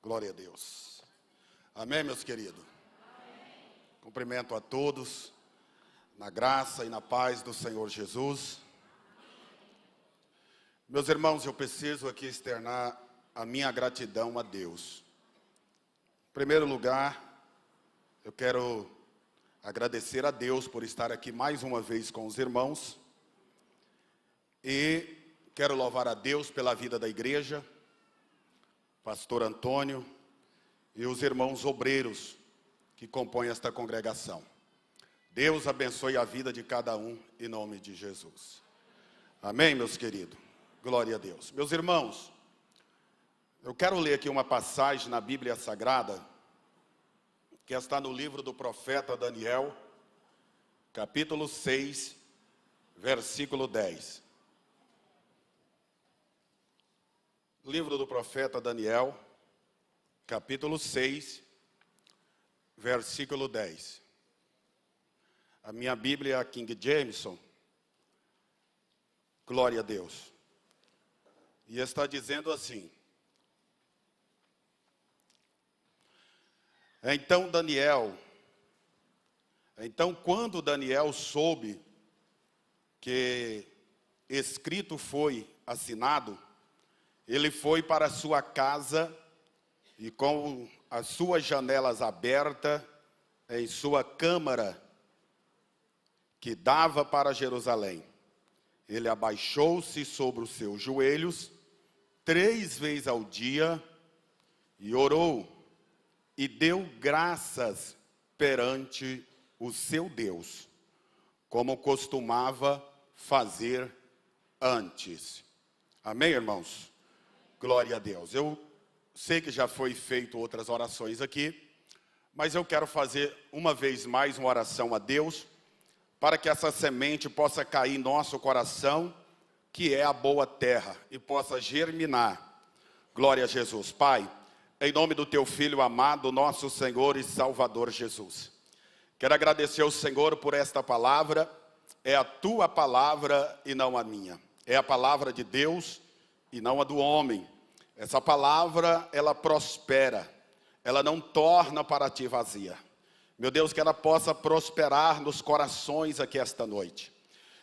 Glória a Deus. Amém, meus queridos? Amém. Cumprimento a todos na graça e na paz do Senhor Jesus. Meus irmãos, eu preciso aqui externar a minha gratidão a Deus. Em primeiro lugar, eu quero agradecer a Deus por estar aqui mais uma vez com os irmãos. E quero louvar a Deus pela vida da igreja, pastor Antônio e os irmãos obreiros que compõem esta congregação. Deus abençoe a vida de cada um em nome de Jesus. Amém, meus queridos? Glória a Deus. Meus irmãos, eu quero ler aqui uma passagem na Bíblia Sagrada, que está no livro do profeta Daniel, capítulo 6, versículo 10. Livro do profeta Daniel, capítulo 6, versículo 10. A minha Bíblia é a King Jameson. Glória a Deus. E está dizendo assim: Então quando Daniel soube que escrito foi assinado, ele foi para a sua casa e com as suas janelas abertas em sua câmara que dava para Jerusalém. Ele abaixou-se sobre os seus joelhos 3 vezes ao dia e orou e deu graças perante o seu Deus, como costumava fazer antes. Amém, irmãos? Glória a Deus. Eu sei que já foi feito outras orações aqui, mas eu quero fazer uma vez mais uma oração a Deus, para que essa semente possa cair em nosso coração, que é a boa terra, e possa germinar. Glória a Jesus. Pai, em nome do teu Filho amado, nosso Senhor e Salvador Jesus, quero agradecer ao Senhor por esta palavra. É a tua palavra e não a minha. É a palavra de Deus e não a do homem. Essa palavra, ela prospera, ela não torna para ti vazia. Meu Deus, que ela possa prosperar nos corações aqui esta noite.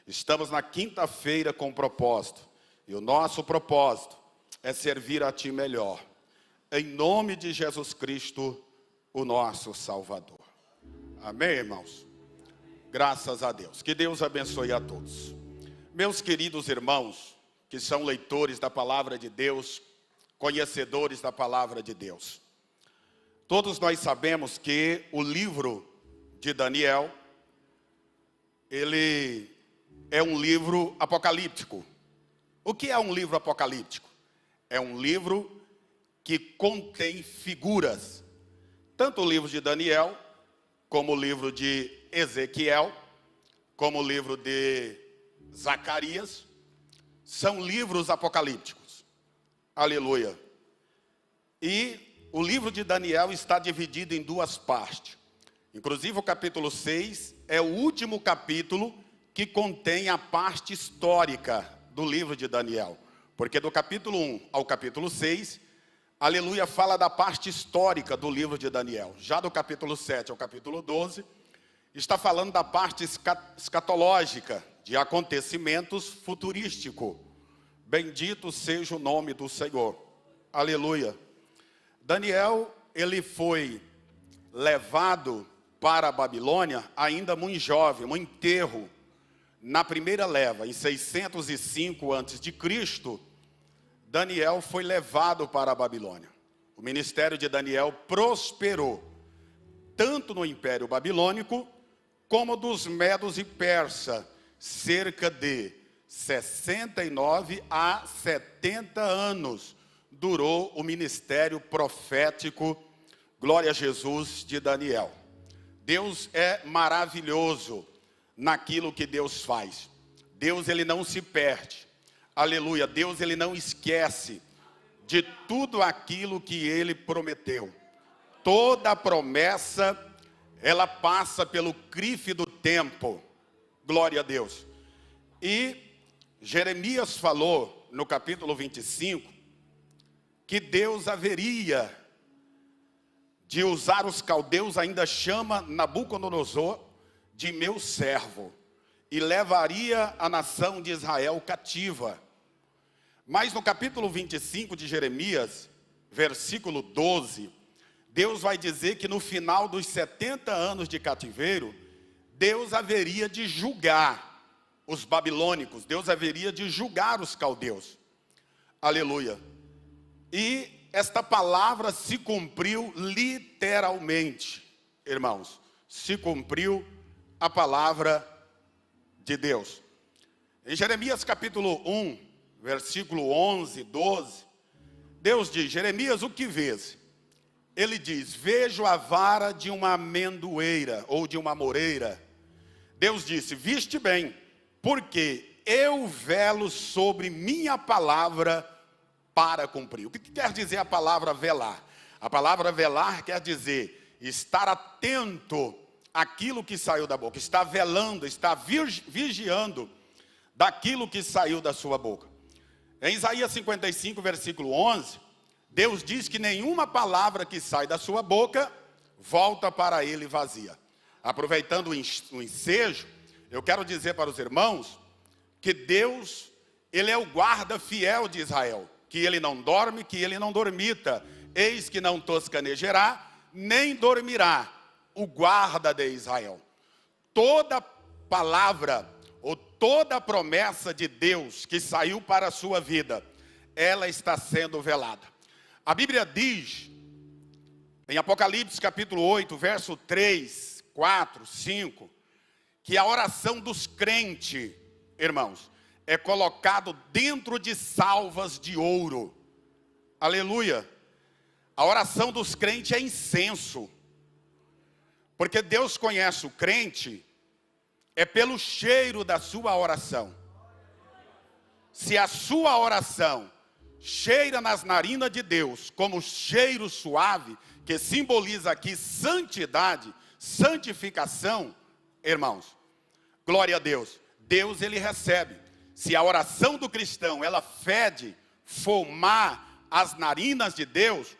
Estamos na quinta-feira com propósito, e o nosso propósito é servir a ti melhor. Em nome de Jesus Cristo, o nosso Salvador. Amém, irmãos? Graças a Deus. Que Deus abençoe a todos. Meus queridos irmãos, que são leitores da palavra de Deus, conhecedores da palavra de Deus. Todos nós sabemos que o livro de Daniel, ele é um livro apocalíptico. O que é um livro apocalíptico? É um livro que contém figuras. Tanto o livro de Daniel, como o livro de Ezequiel, como o livro de Zacarias, são livros apocalípticos. Aleluia. E o livro de Daniel está dividido em 2 partes. Inclusive o capítulo 6 é o último capítulo que contém a parte histórica do livro de Daniel. Porque do capítulo 1 ao capítulo 6, aleluia, fala da parte histórica do livro de Daniel. Já do capítulo 7 ao capítulo 12, está falando da parte escatológica, de acontecimentos futurísticos. Bendito seja o nome do Senhor. Aleluia. Daniel, ele foi levado para a Babilônia ainda muito jovem, muito enterro. Na primeira leva, em 605 a.C., Daniel foi levado para a Babilônia. O ministério de Daniel prosperou, tanto no Império Babilônico, como dos Medos e Persa, cerca de 69 a 70 anos durou o ministério profético, glória a Jesus, de Daniel. Deus é maravilhoso naquilo que Deus faz. Deus, ele não se perde. Aleluia. Deus, ele não esquece de tudo aquilo que ele prometeu. Toda a promessa, ela passa pelo crivo do tempo. Glória a Deus. E Jeremias falou no capítulo 25 que Deus haveria de usar os caldeus, ainda chama Nabucodonosor de meu servo, e levaria a nação de Israel cativa. Mas no capítulo 25 de Jeremias, versículo 12, Deus vai dizer que no final dos 70 anos de cativeiro, Deus haveria de julgar os babilônicos, Deus haveria de julgar os caldeus. Aleluia. E esta palavra se cumpriu literalmente, irmãos. Se cumpriu a palavra de Deus. Em Jeremias capítulo 1, versículo 11, 12, Deus diz: Jeremias, o que vês? Ele diz: vejo a vara de uma amendoeira ou de uma moreira. Deus disse: viste bem, porque eu velo sobre minha palavra para cumprir. O que quer dizer a palavra velar? A palavra velar quer dizer estar atento àquilo que saiu da boca. Está velando, está vigiando daquilo que saiu da sua boca. Em Isaías 55, versículo 11, Deus diz que nenhuma palavra que sai da sua boca volta para ele vazia. Aproveitando o ensejo, eu quero dizer para os irmãos que Deus, Ele é o guarda fiel de Israel, que Ele não dorme, que Ele não dormita. Eis que não toscanejará, nem dormirá o guarda de Israel. Toda palavra ou toda promessa de Deus que saiu para a sua vida, ela está sendo velada. A Bíblia diz, em Apocalipse capítulo 8, verso 3, 4, 5, que a oração dos crentes, irmãos, é colocado dentro de salvas de ouro. Aleluia. A oração dos crentes é incenso. Porque Deus conhece o crente é pelo cheiro da sua oração. Se a sua oração cheira nas narinas de Deus como cheiro suave, que simboliza aqui santidade, santificação, irmãos, glória a Deus. Deus, Ele recebe. Se a oração do cristão, ela fede, fumar as narinas de Deus,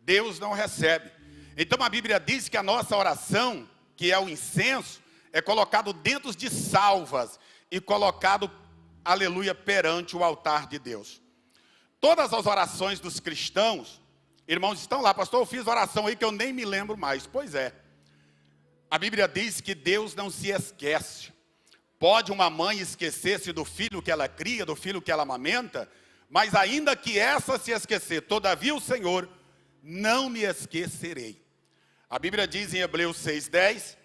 Deus não recebe. Então a Bíblia diz que a nossa oração, que é o incenso, é colocado dentro de salvas e colocado, aleluia, perante o altar de Deus. Todas as orações dos cristãos, irmãos, estão lá. Pastor, eu fiz oração aí que eu nem me lembro mais. Pois é. A Bíblia diz que Deus não se esquece. Pode uma mãe esquecer-se do filho que ela cria, do filho que ela amamenta, mas ainda que essa se esquecer, todavia o Senhor, não me esquecerei. A Bíblia diz em Hebreus 6:10,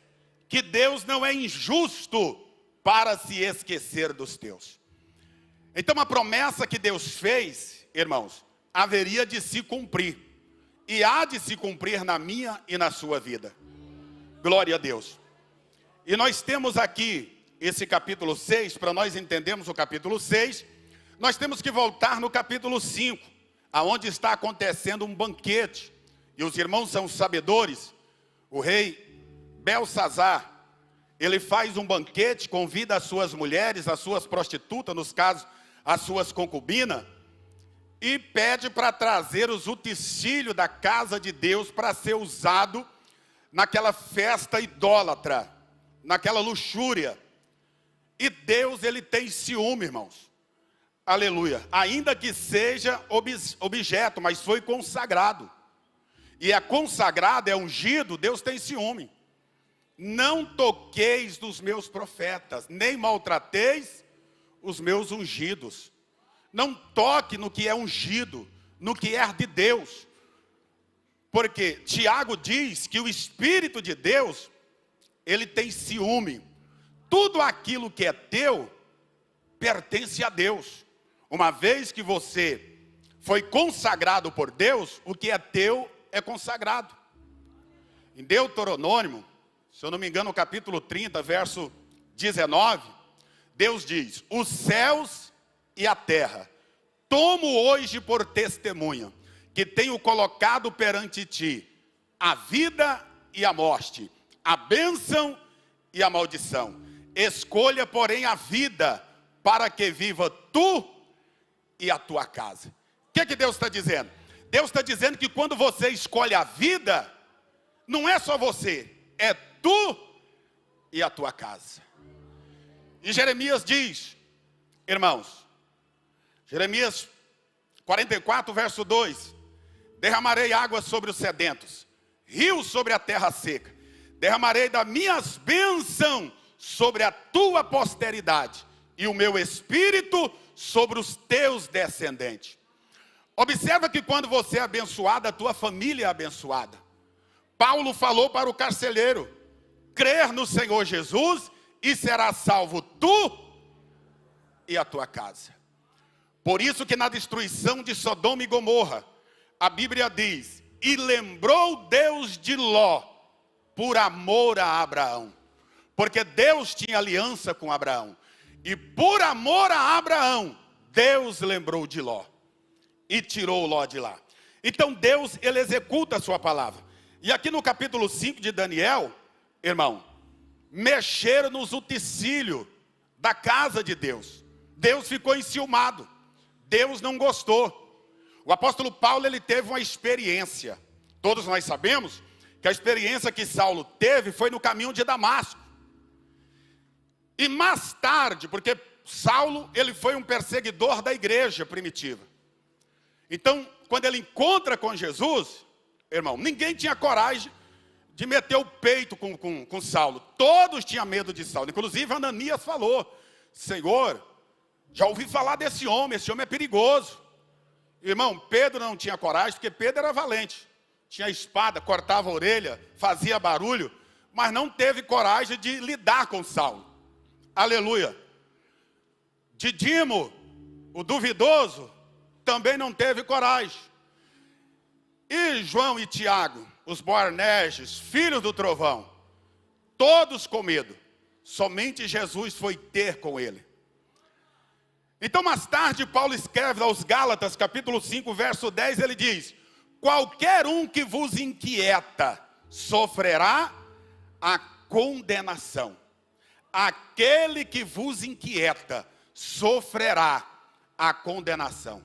que Deus não é injusto para se esquecer dos teus. Então a promessa que Deus fez, irmãos, haveria de se cumprir. E há de se cumprir na minha e na sua vida. Glória a Deus. E nós temos aqui esse capítulo 6, para nós entendermos o capítulo 6, nós temos que voltar no capítulo 5, aonde está acontecendo um banquete. E os irmãos são sabedores. O rei Belsazar, ele faz um banquete, convida as suas mulheres, as suas prostitutas, nos casos, as suas concubinas, e pede para trazer os utensílios da casa de Deus para ser usado naquela festa idólatra, naquela luxúria. E Deus, Ele tem ciúme, irmãos. Aleluia. Ainda que seja objeto, mas foi consagrado. E é consagrado, é ungido, Deus tem ciúme. Não toqueis dos meus profetas, nem maltrateis os meus ungidos. Não toque no que é ungido, no que é de Deus. Porque Tiago diz que o Espírito de Deus, ele tem ciúme. Tudo aquilo que é teu, pertence a Deus. Uma vez que você foi consagrado por Deus, o que é teu é consagrado. Em Deuteronômio, se eu não me engano, no capítulo 30, verso 19, Deus diz: os céus e a terra, tomo hoje por testemunha, que tenho colocado perante ti a vida e a morte, a bênção e a maldição. Escolha, porém, a vida, para que viva tu e a tua casa. O que Deus está dizendo? Deus está dizendo que quando você escolhe a vida, Não é só você, é tu e a tua casa. E Jeremias diz, irmãos, Jeremias 44, verso 2: derramarei água sobre os sedentos, rios sobre a terra seca, derramarei das minhas bênçãos sobre a tua posteridade, e o meu espírito sobre os teus descendentes. Observa que quando você é abençoado, a tua família é abençoada. Paulo falou para o carcereiro: crer no Senhor Jesus e serás salvo tu e a tua casa. Por isso que na destruição de Sodoma e Gomorra, a Bíblia diz: e lembrou Deus de Ló por amor a Abraão. Porque Deus tinha aliança com Abraão. E por amor a Abraão, Deus lembrou de Ló e tirou Ló de lá. Então Deus, ele executa a sua palavra. E aqui no capítulo 5 de Daniel, irmão, mexeram nos utensílios da casa de Deus. Deus ficou enciumado. Deus não gostou. O apóstolo Paulo, ele teve uma experiência. Todos nós sabemos que a experiência que Saulo teve foi no caminho de Damasco. E mais tarde, porque Saulo, ele foi um perseguidor da igreja primitiva. Então, quando ele encontra com Jesus, irmão, ninguém tinha coragem de meter o peito com Saulo. Todos tinham medo de Saulo. Inclusive, Ananias falou: Senhor, já ouvi falar desse homem, esse homem é perigoso. Irmão, Pedro não tinha coragem, porque Pedro era valente. Tinha espada, cortava a orelha, fazia barulho, mas não teve coragem de lidar com Saulo. Aleluia. Didimo, o duvidoso, também não teve coragem. E João e Tiago, os Boanerges, filhos do trovão, todos com medo. Somente Jesus foi ter com ele. Então mais tarde Paulo escreve aos Gálatas, capítulo 5, verso 10, ele diz: qualquer um que vos inquieta sofrerá a condenação. Aquele que vos inquieta sofrerá a condenação.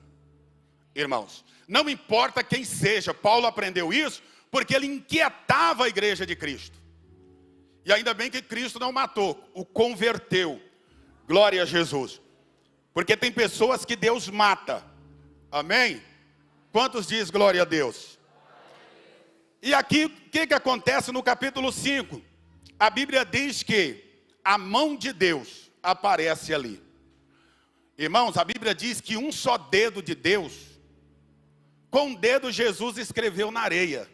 Irmãos, não importa quem seja, Paulo aprendeu isso porque ele inquietava a igreja de Cristo. E ainda bem que Cristo não matou, o converteu. Glória a Jesus. Porque tem pessoas que Deus mata. Amém? Quantos diz glória a Deus? E aqui, o que acontece no capítulo 5? A Bíblia diz que a mão de Deus aparece ali. Irmãos, a Bíblia diz que um só dedo de Deus, com um dedo Jesus escreveu na areia,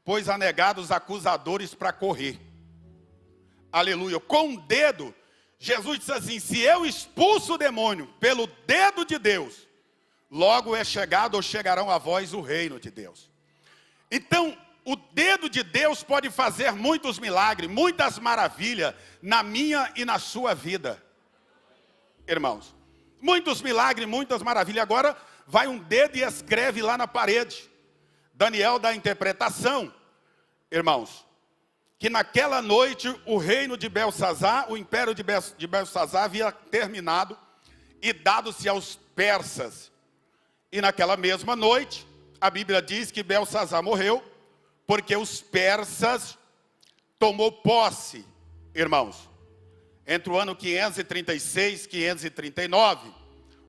pois há negados acusadores para correr. Aleluia. Com um dedo, Jesus disse assim: se eu expulso o demônio pelo dedo de Deus, logo é chegado ou chegarão a vós o reino de Deus. Então, o dedo de Deus pode fazer muitos milagres, muitas maravilhas na minha e na sua vida. Irmãos, muitos milagres, muitas maravilhas. Agora vai um dedo e escreve lá na parede. Daniel dá a interpretação, irmãos, que naquela noite o reino de Belsazar, o império de Belsazar havia terminado e dado-se aos persas. E naquela mesma noite, a Bíblia diz que Belsazar morreu, porque os persas tomou posse, irmãos. Entre o ano 536 e 539,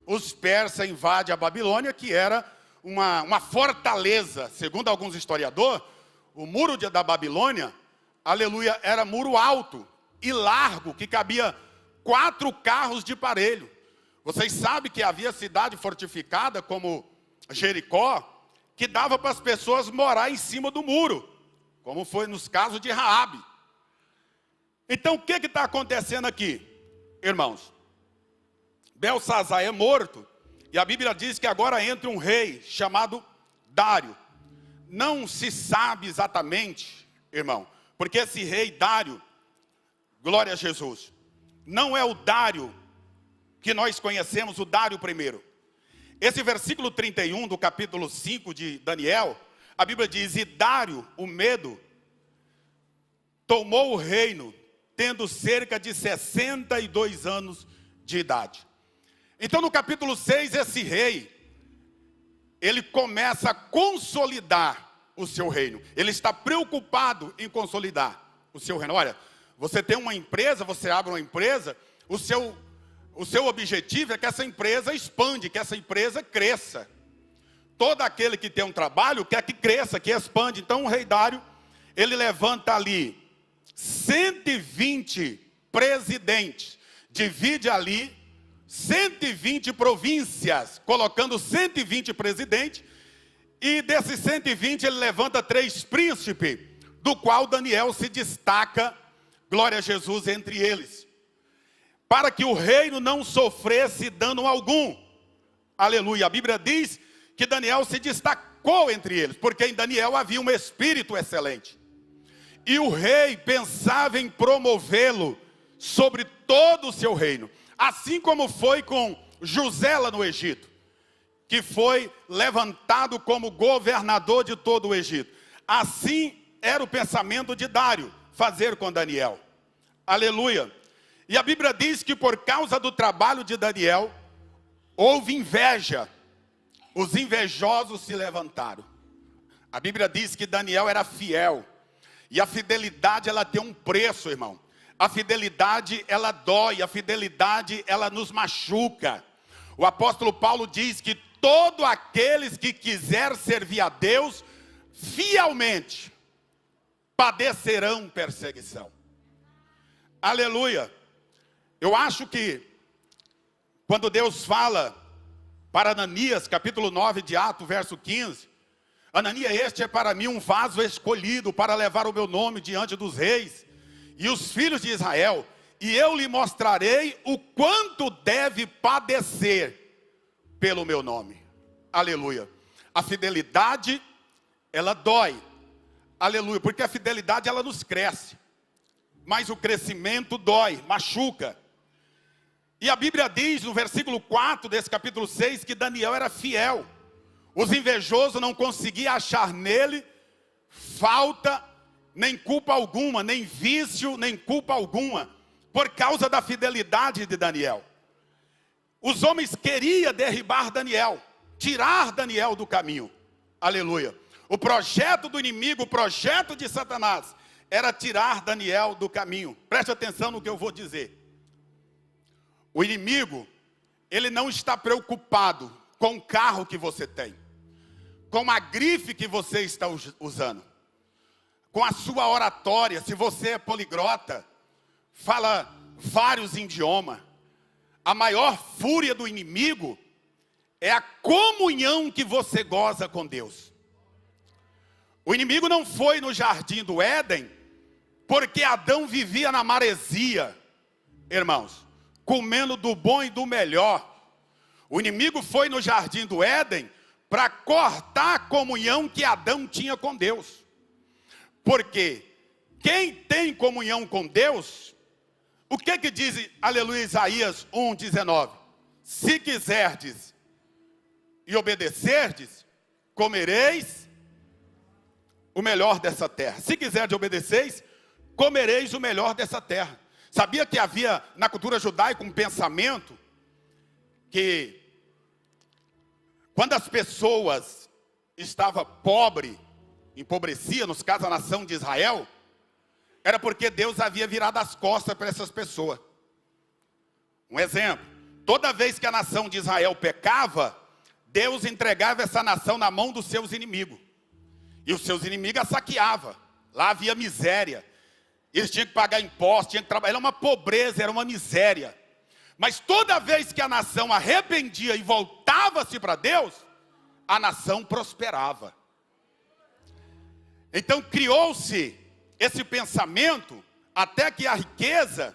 os persas invadem a Babilônia, que era uma fortaleza. Segundo alguns historiadores, o muro da Babilônia, aleluia, era muro alto e largo, que cabia 4 carros de parelho. Vocês sabem que havia cidade fortificada como Jericó, que dava para as pessoas morar em cima do muro, como foi nos casos de Raabe. Então o que está acontecendo aqui, irmãos? Belsazar é morto, e a Bíblia diz que agora entra um rei chamado Dário. Não se sabe exatamente, irmão, porque esse rei Dário, glória a Jesus, não é o Dário que nós conhecemos, o Dário I. Esse versículo 31 do capítulo 5 de Daniel, a Bíblia diz: e Dário, o Medo, tomou o reino, tendo cerca de 62 anos de idade. Então no capítulo 6, esse rei, ele começa a consolidar o seu reino. Ele está preocupado em consolidar o seu reino. Olha, você tem uma empresa, você abre uma empresa, o seu objetivo é que essa empresa expande, que essa empresa cresça. Todo aquele que tem um trabalho quer que cresça, que expande. Então o rei Dário, ele levanta ali 120 presidentes, divide ali 120 províncias, colocando 120 presidentes, e desses 120 ele levanta 3 príncipes, do qual Daniel se destaca, glória a Jesus, entre eles, para que o reino não sofresse dano algum. Aleluia. A Bíblia diz que Daniel se destacou entre eles, porque em Daniel havia um espírito excelente. E o rei pensava em promovê-lo sobre todo o seu reino. Assim como foi com José lá no Egito, que foi levantado como governador de todo o Egito. Assim era o pensamento de Dário, fazer com Daniel. Aleluia. E a Bíblia diz que por causa do trabalho de Daniel, houve inveja. Os invejosos se levantaram. A Bíblia diz que Daniel era fiel. E a fidelidade, ela tem um preço, irmão. A fidelidade, ela dói. A fidelidade, ela nos machuca. O apóstolo Paulo diz que todo aqueles que quiser servir a Deus fielmente padecerão perseguição. Aleluia. Eu acho que quando Deus fala para Ananias, capítulo 9 de Atos, verso 15, Ananias, este é para mim um vaso escolhido para levar o meu nome diante dos reis e os filhos de Israel, e eu lhe mostrarei o quanto deve padecer pelo meu nome. Aleluia. A fidelidade, ela dói. Aleluia. Porque a fidelidade, ela nos cresce. Mas o crescimento dói, machuca. E a Bíblia diz no versículo 4 desse capítulo 6 que Daniel era fiel. Os invejosos não conseguiam achar nele falta, nem culpa alguma, nem vício, nem culpa alguma, por causa da fidelidade de Daniel. Os homens queriam derribar Daniel, tirar Daniel do caminho. Aleluia. O projeto do inimigo, o projeto de Satanás, era tirar Daniel do caminho. Preste atenção no que eu vou dizer. O inimigo, ele não está preocupado com o carro que você tem, com a grife que você está usando, com a sua oratória. Se você é poliglota, fala vários idiomas. A maior fúria do inimigo é a comunhão que você goza com Deus. O inimigo não foi no jardim do Éden porque Adão vivia na maresia, irmãos, comendo do bom e do melhor. O inimigo foi no jardim do Éden para cortar a comunhão que Adão tinha com Deus. Porque quem tem comunhão com Deus, o que diz, aleluia, Isaías 1:19? Se quiserdes e obedecerdes, comereis o melhor dessa terra. Se quiserdes e obedeceis, comereis o melhor dessa terra. Sabia que havia na cultura judaica um pensamento que quando as pessoas estavam pobres, empobrecidas, nos casos a nação de Israel, era porque Deus havia virado as costas para essas pessoas. Um exemplo, toda vez que a nação de Israel pecava, Deus entregava essa nação na mão dos seus inimigos. E os seus inimigos a saqueavam. Lá havia miséria. Eles tinham que pagar impostos, tinham que trabalhar. Era uma pobreza, era uma miséria. Mas toda vez que a nação arrependia e voltava-se para Deus, a nação prosperava. Então criou-se esse pensamento, até que a riqueza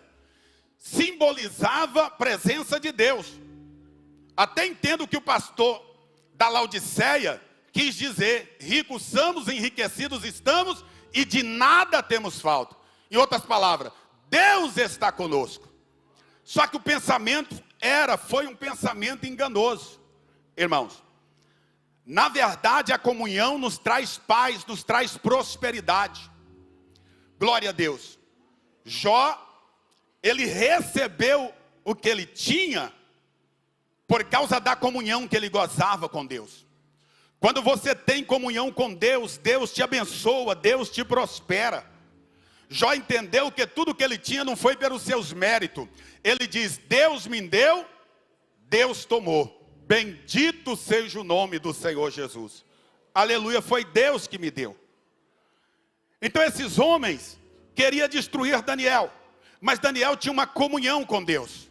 simbolizava a presença de Deus. Até entendo que o pastor da Laodiceia quis dizer: ricos somos, enriquecidos estamos e de nada temos falta. Em outras palavras, Deus está conosco. Só que o pensamento foi um pensamento enganoso. Irmãos, na verdade a comunhão nos traz paz, nos traz prosperidade. Glória a Deus. Jó, ele recebeu o que ele tinha por causa da comunhão que ele gozava com Deus. Quando você tem comunhão com Deus, Deus te abençoa, Deus te prospera. Jó entendeu que tudo que ele tinha não foi pelos seus méritos. Ele diz: Deus me deu, Deus tomou. Bendito seja o nome do Senhor Jesus. Aleluia, foi Deus que me deu. Então esses homens queriam destruir Daniel, mas Daniel tinha uma comunhão com Deus.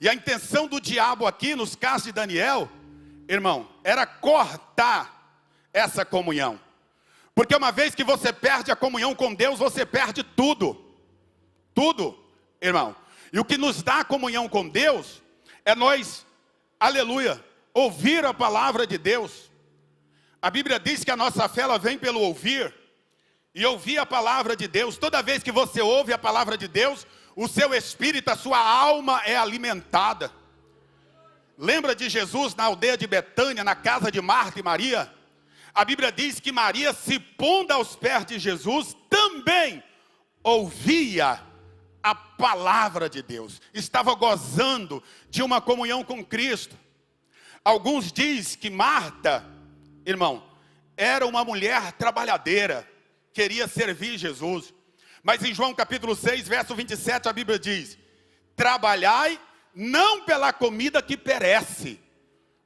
E a intenção do diabo aqui, nos casos de Daniel, irmão, era cortar essa comunhão. Porque uma vez que você perde a comunhão com Deus, você perde tudo. Tudo, irmão. E o que nos dá a comunhão com Deus é nós, aleluia, ouvir a palavra de Deus. A Bíblia diz que a nossa fé ela vem pelo ouvir. E ouvir a palavra de Deus. Toda vez que você ouve a palavra de Deus, o seu espírito, a sua alma é alimentada. Lembra de Jesus na aldeia de Betânia, na casa de Marta e Maria? A Bíblia diz que Maria, se pondo aos pés de Jesus, também ouvia a palavra de Deus. Estava gozando de uma comunhão com Cristo. Alguns dizem que Marta, irmão, era uma mulher trabalhadeira, queria servir Jesus. Mas em João capítulo 6, verso 27, a Bíblia diz: trabalhai não pela comida que perece,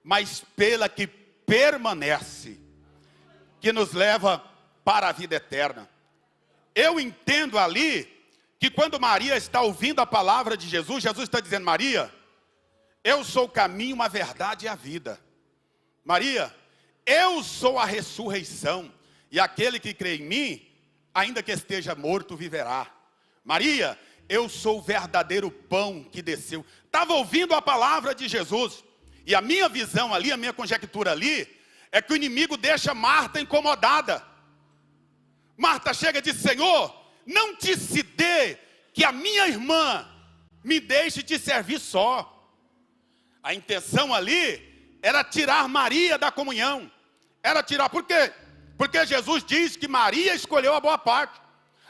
mas pela que permanece, que nos leva para a vida eterna. Eu entendo ali que quando Maria está ouvindo a palavra de Jesus, Jesus está dizendo: Maria, eu sou o caminho, a verdade e a vida. Maria, eu sou a ressurreição, e aquele que crê em mim, ainda que esteja morto, viverá. Maria, eu sou o verdadeiro pão que desceu. Estava ouvindo a palavra de Jesus. E a minha visão ali, a minha conjectura ali, é que o inimigo deixa Marta incomodada. Marta chega e diz: Senhor, não te se dê que a minha irmã me deixe te servir só. A intenção ali era tirar Maria da comunhão. Era tirar, por quê? Porque Jesus diz que Maria escolheu a boa parte.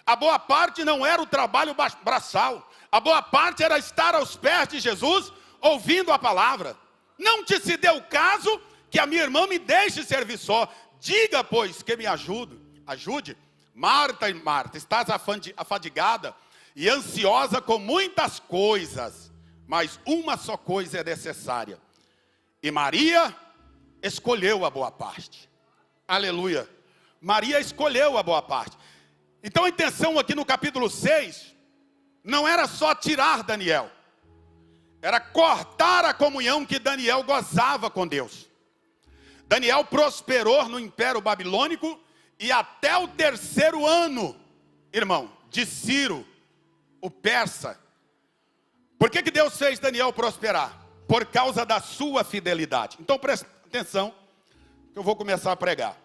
A boa parte não era o trabalho braçal. A boa parte era estar aos pés de Jesus, ouvindo a palavra. Não te se dê o caso que a minha irmã me deixe servir só. Diga, pois, que me ajude. Marta, estás afadigada e ansiosa com muitas coisas, mas uma só coisa é necessária. E Maria escolheu a boa parte. Aleluia. Maria escolheu a boa parte. Então a intenção aqui no capítulo 6 não era só tirar Daniel, era cortar a comunhão que Daniel gozava com Deus. Daniel prosperou no Império Babilônico e até o 3º ano, irmão, de Ciro, o persa. Por que Deus fez Daniel prosperar? Por causa da sua fidelidade. Então presta atenção, que eu vou começar a pregar.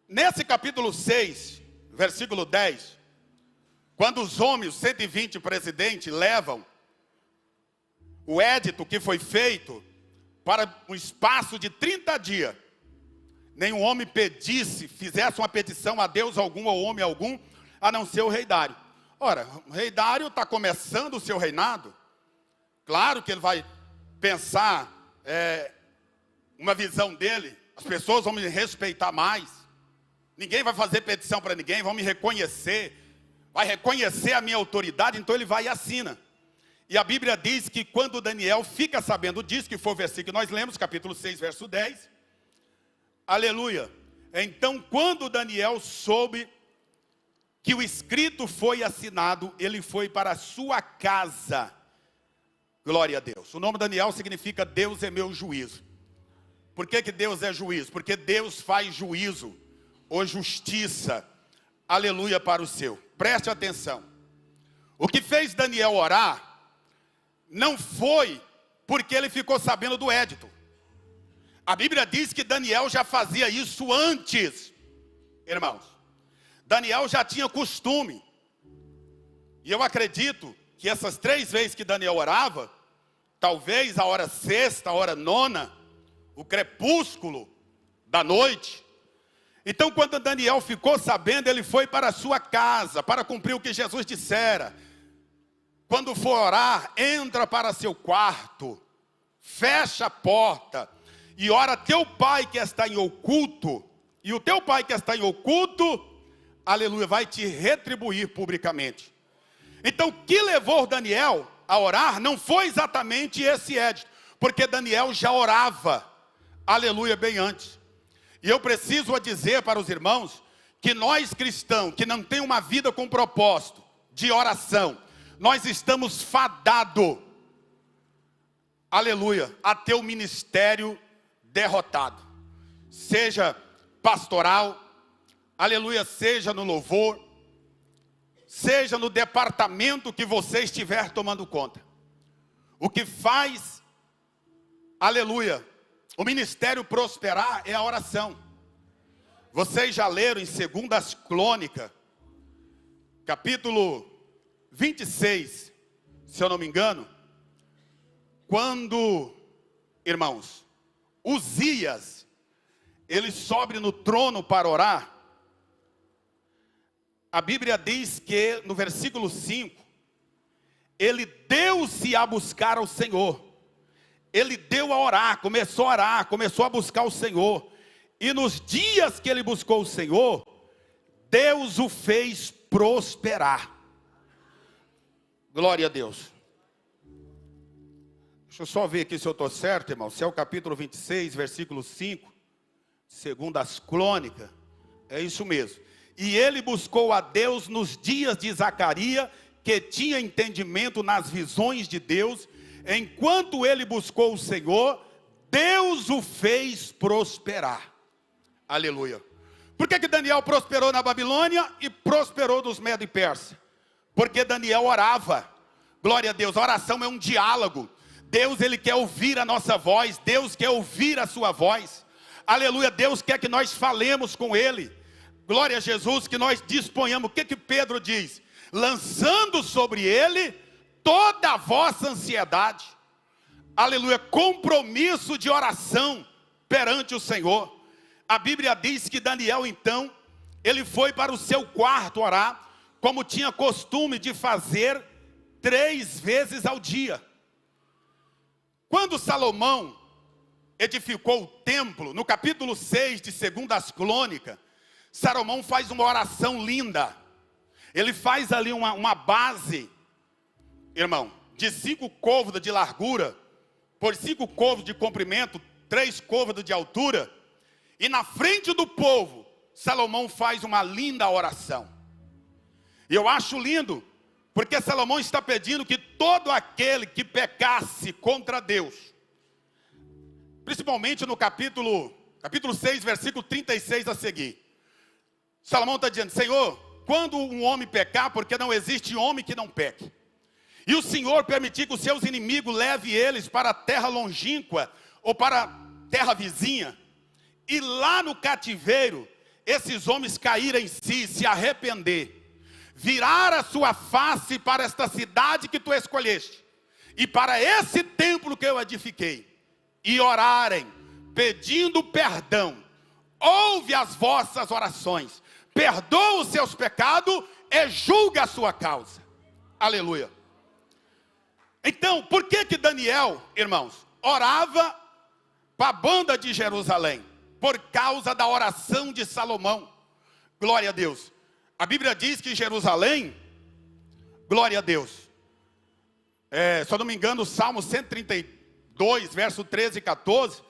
Nesse capítulo 6, versículo 10, quando os homens, 120 presidentes, levam o édito que foi feito para um espaço de 30 dias, nenhum homem fizesse uma petição a Deus algum ou homem algum, a não ser o rei Dário. Ora, o rei Dário está começando o seu reinado, claro que ele vai pensar, uma visão dele, as pessoas vão me respeitar mais, ninguém vai fazer petição para ninguém, vão me reconhecer, vai reconhecer a minha autoridade, então ele vai e assina. E a Bíblia diz que quando Daniel fica sabendo disso, que foi o versículo que nós lemos, capítulo 6, verso 10, aleluia. Então quando Daniel soube que o escrito foi assinado, ele foi para a sua casa. Glória a Deus. O nome Daniel significa Deus é meu juízo. Por que Deus é juízo? Porque Deus faz juízo ou justiça, aleluia, para o seu. Preste atenção. O que fez Daniel orar não foi porque ele ficou sabendo do édito. A Bíblia diz que Daniel já fazia isso antes, irmãos. Daniel já tinha costume. E eu acredito que essas 3 vezes que Daniel orava, talvez a hora sexta, a hora nona, o crepúsculo da noite. Então quando Daniel ficou sabendo, ele foi para a sua casa, para cumprir o que Jesus dissera. Quando for orar, entra para seu quarto, fecha a porta e ora teu pai que está em oculto, e o teu pai que está em oculto, aleluia, vai te retribuir publicamente. Então, o que levou Daniel a orar não foi exatamente esse édito, porque Daniel já orava, aleluia, bem antes. E eu preciso dizer para os irmãos, que nós cristãos, que não tem uma vida com propósito, de oração, nós estamos fadados, aleluia, a ter o ministério derrotado. Seja pastoral, aleluia, seja no louvor, seja no departamento que você estiver tomando conta. O que faz, aleluia, o ministério prosperar é a oração. Vocês já leram em 2 Crônicas, capítulo 26, se eu não me engano, quando, irmãos, Uzias, ele sobe no trono para orar. A Bíblia diz que no versículo 5, ele deu-se a buscar ao Senhor. Ele deu a orar, começou a buscar o Senhor. E nos dias que ele buscou o Senhor, Deus o fez prosperar. Glória a Deus. Deixa eu só ver aqui se eu estou certo, irmão. Se é o capítulo 26, versículo 5, 2 Crônicas, é isso mesmo. E ele buscou a Deus nos dias de Zacarias, que tinha entendimento nas visões de Deus. Enquanto ele buscou o Senhor, Deus o fez prosperar. Aleluia. Por que Daniel prosperou na Babilônia e prosperou dos Medo e Persa? Porque Daniel orava. Glória a Deus, a oração é um diálogo. Deus, ele quer ouvir a nossa voz. Deus quer ouvir a sua voz. Aleluia, Deus quer que nós falemos com ele. Glória a Jesus, que nós disponhamos. O que Pedro diz? Lançando sobre ele toda a vossa ansiedade. Aleluia, compromisso de oração perante o Senhor. A Bíblia diz que Daniel, então, ele foi para o seu quarto orar, como tinha costume de fazer 3 vezes ao dia. Quando Salomão edificou o templo, no capítulo 6 de 2 Crônicas, Salomão faz uma oração linda. Ele faz ali uma base, irmão, de 5 côvados de largura, por 5 côvados de comprimento, 3 côvados de altura. E na frente do povo, Salomão faz uma linda oração. E eu acho lindo, porque Salomão está pedindo que todo aquele que pecasse contra Deus, principalmente no capítulo 6, versículo 36 a seguir, Salomão está dizendo: Senhor, quando um homem pecar, porque não existe homem que não peque, e o Senhor permitir que os seus inimigos levem eles para a terra longínqua, ou para a terra vizinha, e lá no cativeiro, esses homens caírem em si, se arrepender, virar a sua face para esta cidade que tu escolheste, e para esse templo que eu edifiquei, e orarem, pedindo perdão, ouve as vossas orações, perdoa os seus pecados e julga a sua causa. Aleluia. Então, por que Daniel, irmãos, orava para a banda de Jerusalém? Por causa da oração de Salomão. Glória a Deus. A Bíblia diz que Jerusalém, glória a Deus, se eu não me engano, o Salmo 132, verso 13 e 14,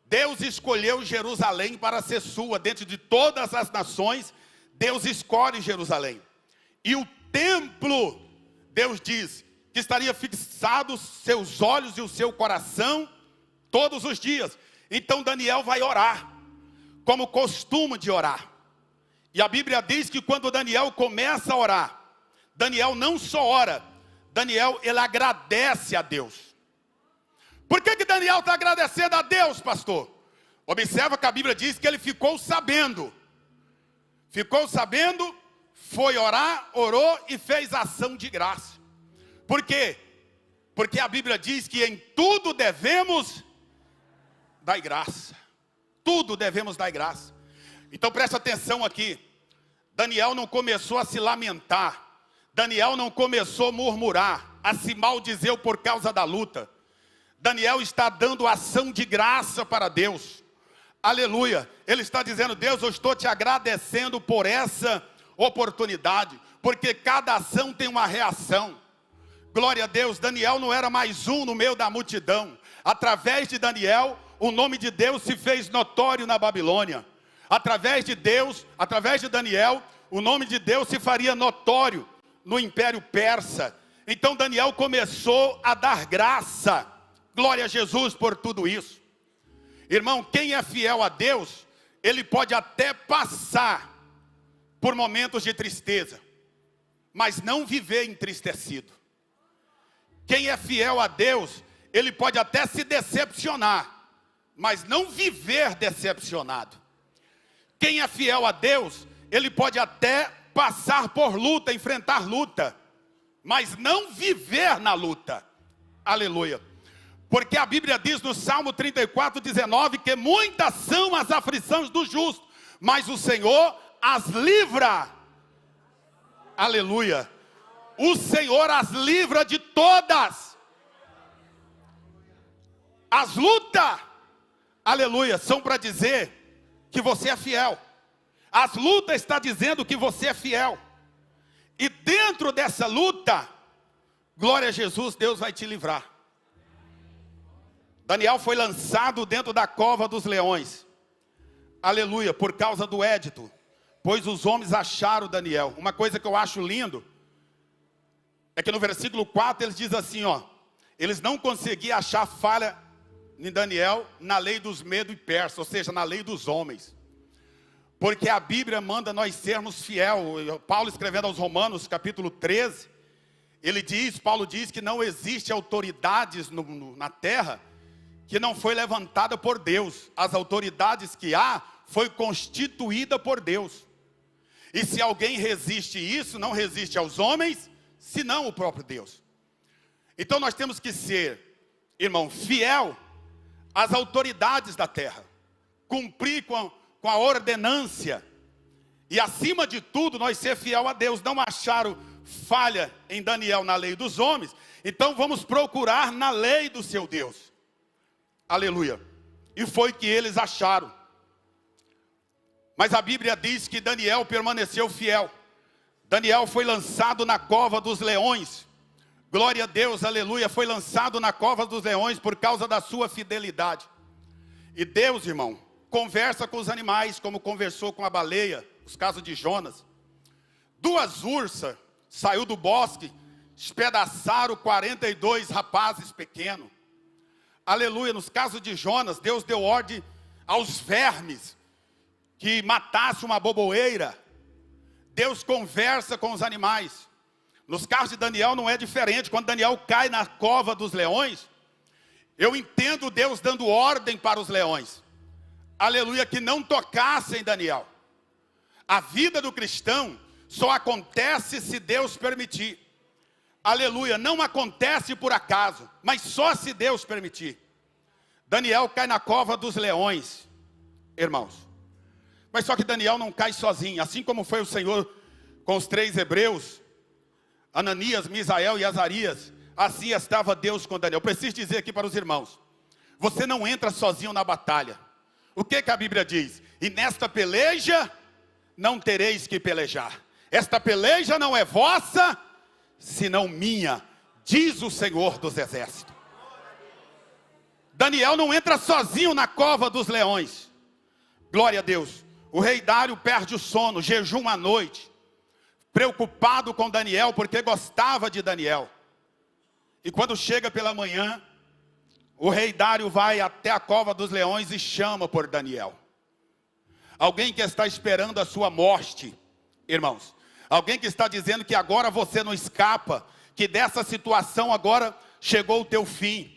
Deus escolheu Jerusalém para ser sua. Dentro de todas as nações, Deus escolhe Jerusalém. E o templo, Deus diz, que estaria fixado seus olhos e o seu coração todos os dias. Então Daniel vai orar, como costume de orar. E a Bíblia diz que quando Daniel começa a orar, Daniel não só ora, Daniel, ele agradece a Deus. Por que Daniel está agradecendo a Deus, pastor? Observa que a Bíblia diz que ele ficou sabendo. Ficou sabendo, foi orar, orou e fez ação de graça. Por quê? Porque a Bíblia diz que em tudo devemos dar graça. Tudo devemos dar graça. Então presta atenção aqui. Daniel não começou a se lamentar. Daniel não começou a murmurar, a se maldizer por causa da luta. Daniel está dando ação de graça para Deus. Aleluia. Ele está dizendo: Deus, eu estou te agradecendo por essa oportunidade, porque cada ação tem uma reação. Glória a Deus. Daniel não era mais um no meio da multidão. Através de Daniel, o nome de Deus se fez notório na Babilônia. Através de Deus, através de Daniel, o nome de Deus se faria notório no Império Persa. Então Daniel começou a dar graça. Glória a Jesus por tudo isso. Irmão, quem é fiel a Deus, ele pode até passar por momentos de tristeza, mas não viver entristecido. Quem é fiel a Deus, ele pode até se decepcionar, mas não viver decepcionado. Quem é fiel a Deus, ele pode até passar por luta, enfrentar luta, mas não viver na luta. Aleluia. Porque a Bíblia diz no Salmo 34:19 que muitas são as aflições do justo, mas o Senhor as livra. Aleluia. O Senhor as livra de todas. As lutas, aleluia, são para dizer que você é fiel. As lutas estão dizendo que você é fiel. E dentro dessa luta, glória a Jesus, Deus vai te livrar. Daniel foi lançado dentro da cova dos leões. Aleluia, por causa do édito. Pois os homens acharam Daniel. Uma coisa que eu acho lindo é que no versículo 4 eles dizem assim, ó: eles não conseguiam achar falha em Daniel na lei dos medos e persas, ou seja, na lei dos homens. Porque a Bíblia manda nós sermos fiel. Paulo escrevendo aos Romanos, capítulo 13, Paulo diz que não existe autoridades na terra que não foi levantada por Deus. As autoridades que há, foi constituída por Deus. E se alguém resiste isso, não resiste aos homens, senão o próprio Deus. Então nós temos que ser, irmão, fiel às autoridades da terra. Cumprir com a ordenância. E acima de tudo, nós ser fiel a Deus. Não acharam falha em Daniel na lei dos homens, então vamos procurar na lei do seu Deus. Aleluia. E foi que eles acharam. Mas a Bíblia diz que Daniel permaneceu fiel. Daniel foi lançado na cova dos leões. Glória a Deus, aleluia. Foi lançado na cova dos leões por causa da sua fidelidade. E Deus, irmão, conversa com os animais, como conversou com a baleia, os casos de Jonas. 2 ursas saiu do bosque, espedaçaram 42 rapazes pequenos. Aleluia, nos casos de Jonas, Deus deu ordem aos vermes que matasse uma boboeira. Deus conversa com os animais. Nos casos de Daniel não é diferente. Quando Daniel cai na cova dos leões, eu entendo Deus dando ordem para os leões. Aleluia, que não tocassem Daniel. A vida do cristão só acontece se Deus permitir. Aleluia, não acontece por acaso, mas só se Deus permitir. Daniel cai na cova dos leões, irmãos. Mas só que Daniel não cai sozinho, assim como foi o Senhor com os 3 hebreus, Ananias, Misael e Azarias, assim estava Deus com Daniel. Eu preciso dizer aqui para os irmãos, você não entra sozinho na batalha. O que a Bíblia diz? E nesta peleja não tereis que pelejar. Esta peleja não é vossa, senão minha, diz o Senhor dos Exércitos. Daniel não entra sozinho na cova dos leões. Glória a Deus. O rei Dário perde o sono, jejuma à noite, preocupado com Daniel, porque gostava de Daniel. E quando chega pela manhã, o rei Dário vai até a cova dos leões e chama por Daniel. Alguém que está esperando a sua morte, irmãos. Alguém que está dizendo que agora você não escapa, que dessa situação agora chegou o teu fim.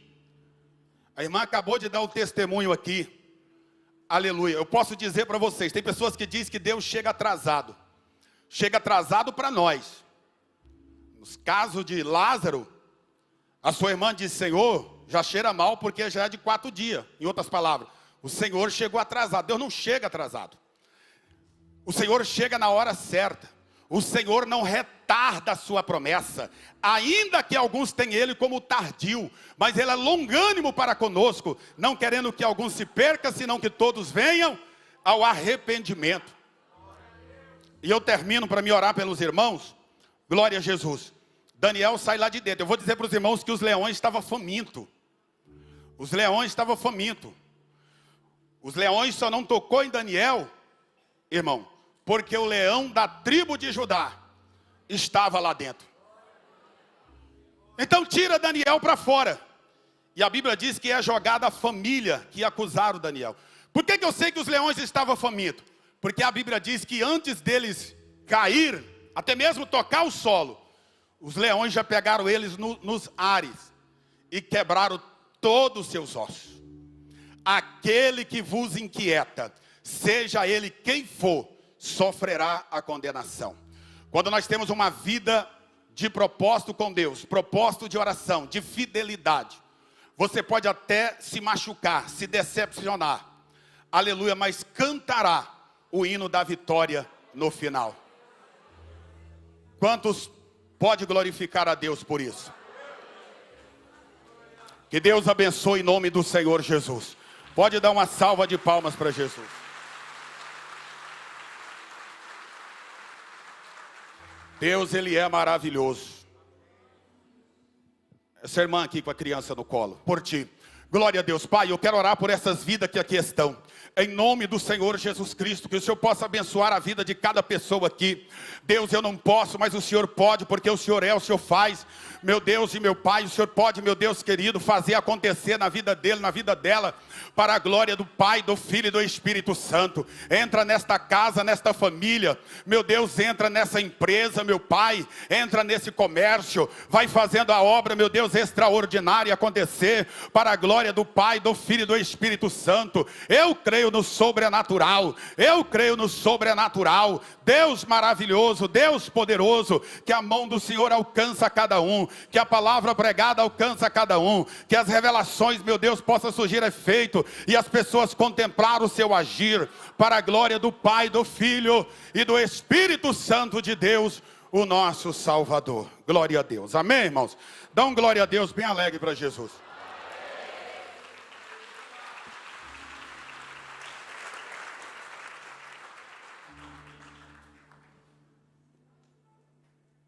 A irmã acabou de dar o testemunho aqui. Aleluia. Eu posso dizer para vocês, tem pessoas que dizem que Deus chega atrasado. Chega atrasado para nós. Nos casos de Lázaro, a sua irmã disse, Senhor, já cheira mal porque já é de 4 dias. Em outras palavras, o Senhor chegou atrasado. Deus não chega atrasado. O Senhor chega na hora certa. O Senhor não retarda a sua promessa, ainda que alguns tenham ele como tardio, mas ele é longânimo para conosco, não querendo que alguns se percam, senão que todos venham ao arrependimento. E eu termino para me orar pelos irmãos. Glória a Jesus. Daniel sai lá de dentro. Eu vou dizer para os irmãos que os leões estavam famintos. Os leões estavam famintos. Os leões só não tocou em Daniel, irmão, porque o leão da tribo de Judá estava lá dentro. Então tira Daniel para fora. E a Bíblia diz que é jogada a família que acusaram Daniel. Por que eu sei que os leões estavam famintos? Porque a Bíblia diz que antes deles cair, até mesmo tocar o solo, os leões já pegaram eles nos ares e quebraram todos os seus ossos. Aquele que vos inquieta, seja ele quem for, sofrerá a condenação. Quando nós temos uma vida de propósito com Deus, propósito de oração, de fidelidade, você pode até se machucar, se decepcionar, aleluia, mas cantará o hino da vitória no final. Quantos pode glorificar a Deus por isso? Que Deus abençoe em nome do Senhor Jesus. Pode dar uma salva de palmas para Jesus. Deus, Ele é maravilhoso. Essa irmã aqui com a criança no colo, por ti. Glória a Deus. Pai, eu quero orar por essas vidas que aqui estão. Em nome do Senhor Jesus Cristo, que o Senhor possa abençoar a vida de cada pessoa aqui. Deus, eu não posso, mas o Senhor pode, porque o Senhor é, o Senhor faz. Meu Deus e meu Pai, o Senhor pode, meu Deus querido, fazer acontecer na vida dele, na vida dela, para a glória do Pai, do Filho e do Espírito Santo. Entra nesta casa, nesta família, meu Deus, entra nessa empresa, meu Pai, entra nesse comércio, vai fazendo a obra, meu Deus, extraordinária acontecer, para a glória do Pai, do Filho e do Espírito Santo. Eu creio no sobrenatural, eu creio no sobrenatural. Deus maravilhoso, Deus poderoso, que a mão do Senhor alcança cada um, que a palavra pregada alcança cada um, que as revelações, meu Deus, possam surgir efeito, e as pessoas contemplar o seu agir, para a glória do Pai, do Filho e do Espírito Santo de Deus, o nosso Salvador. Glória a Deus, amém, irmãos? Dá um glória a Deus bem alegre para Jesus.